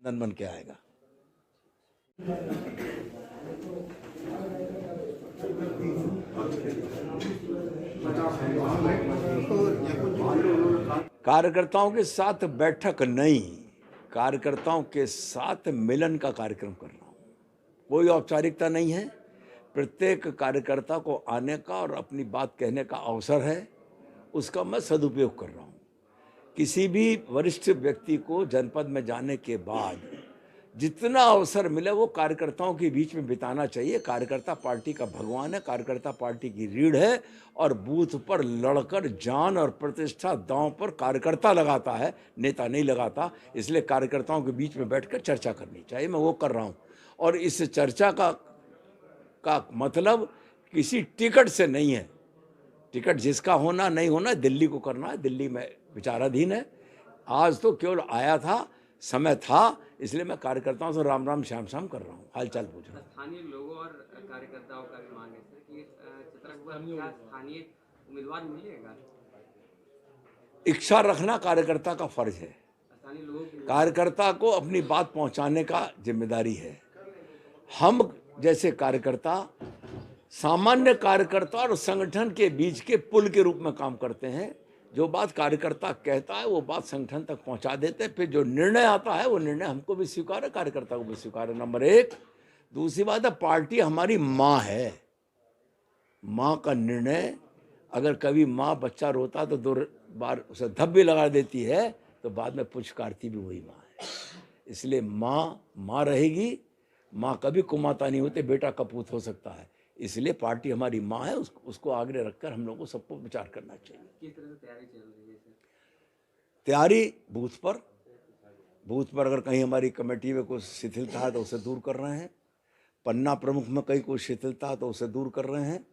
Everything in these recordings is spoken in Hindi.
नन बन के आएगा। कार्यकर्ताओं के साथ बैठक नहीं, कार्यकर्ताओं के साथ मिलन का कार्यक्रम कर रहा हूं। कोई औपचारिकता नहीं है। प्रत्येक कार्यकर्ता को आने का और अपनी बात कहने का अवसर है, उसका मैं सदुपयोग कर रहा हूं। किसी भी वरिष्ठ व्यक्ति को जनपद में जाने के बाद जितना अवसर मिले वो कार्यकर्ताओं के बीच में बिताना चाहिए। कार्यकर्ता पार्टी का भगवान है, कार्यकर्ता पार्टी की रीढ़ है और बूथ पर लड़कर जान और प्रतिष्ठा दांव पर कार्यकर्ता लगाता है, नेता नहीं लगाता। इसलिए कार्यकर्ताओं के बीच में बैठकर चर्चा करनी चाहिए, मैं वो कर रहा हूँ। और इस चर्चा का मतलब किसी टिकट से नहीं है। टिकट जिसका होना नहीं होना दिल्ली को करना है, दिल्ली में विचाराधीन है। आज तो केवल आया था, समय था, इसलिए मैं कार्यकर्ताओं से राम राम श्याम श्याम कर रहा हूँ, हालचाल पूछ रहा हूँ। स्थानीय लोगों और कार्यकर्ताओं का भी मांग है सर कि चित्रकूट क्या स्थानीय उम्मीदवार मिलेगा? इच्छा रखना कार्यकर्ता का फर्ज है। स्थानीय लोगों की कार्यकर्ता को अपनी बात पहुंचाने का जिम्मेदारी है। हम जैसे कार्यकर्ता सामान्य कार्यकर्ता और संगठन के बीच के पुल के रूप में काम करते हैं। जो बात कार्यकर्ता कहता है वो बात संगठन तक पहुंचा देते हैं। फिर जो निर्णय आता है वो निर्णय हमको भी स्वीकार है, कार्यकर्ता को भी स्वीकार है, नंबर एक। दूसरी बात है, पार्टी हमारी माँ है। माँ का निर्णय, अगर कभी माँ बच्चा रोता तो 2 बार उसे धब्बी लगा देती है तो बाद में पुचकारती भी वही माँ है। इसलिए माँ रहेगी। माँ कभी कुमाता नहीं होते, बेटा कपूत हो सकता है। इसलिए पार्टी हमारी माँ है, उसको आगे रखकर हम लोगों को सबको विचार करना चाहिए। किस तरह से तैयारी चल रही है सर? तैयारी बूथ पर अगर कहीं हमारी कमेटी में कुछ शिथिलता है तो उसे दूर कर रहे हैं। पन्ना प्रमुख में कहीं कोई शिथिलता है तो उसे दूर कर रहे हैं।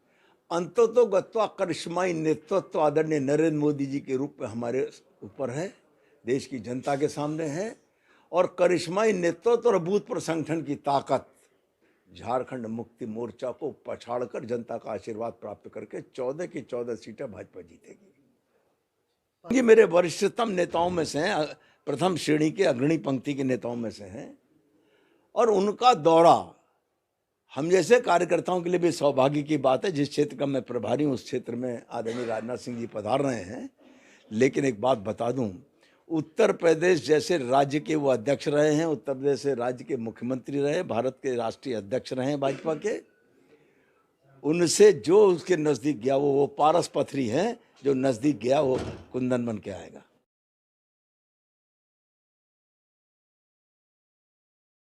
अंततो गत्वा करिश्माई नेतृत्व आदरणीय नरेंद्र मोदी जी के रूप में हमारे ऊपर है, देश की जनता के सामने है। और करिश्माई नेतृत्व और बूथ पर संगठन की ताकत, झारखंड मुक्ति मोर्चा को पछाड़कर जनता का आशीर्वाद प्राप्त करके 14 की 14 सीटें भाजपा जीतेगी। ये मेरे वरिष्ठतम नेताओं में से हैं, प्रथम श्रेणी के अग्रणी पंक्ति के नेताओं में से हैं। और उनका दौरा हम जैसे कार्यकर्ताओं के लिए भी सौभाग्य की बात है। जिस क्षेत्र का मैं प्रभारी हूँ उस क्षेत्र में आदरणीय राजनाथ सिंह जी पधार रहे हैं। लेकिन एक बात बता दूं, उत्तर प्रदेश जैसे राज्य के वो अध्यक्ष रहे हैं, उत्तर प्रदेश से राज्य के मुख्यमंत्री रहे, भारत के राष्ट्रीय अध्यक्ष रहे भाजपा के। उनसे जो उसके नजदीक गया वो पारस पथरी हैं, जो नजदीक गया वो कुंदन बन के आएगा।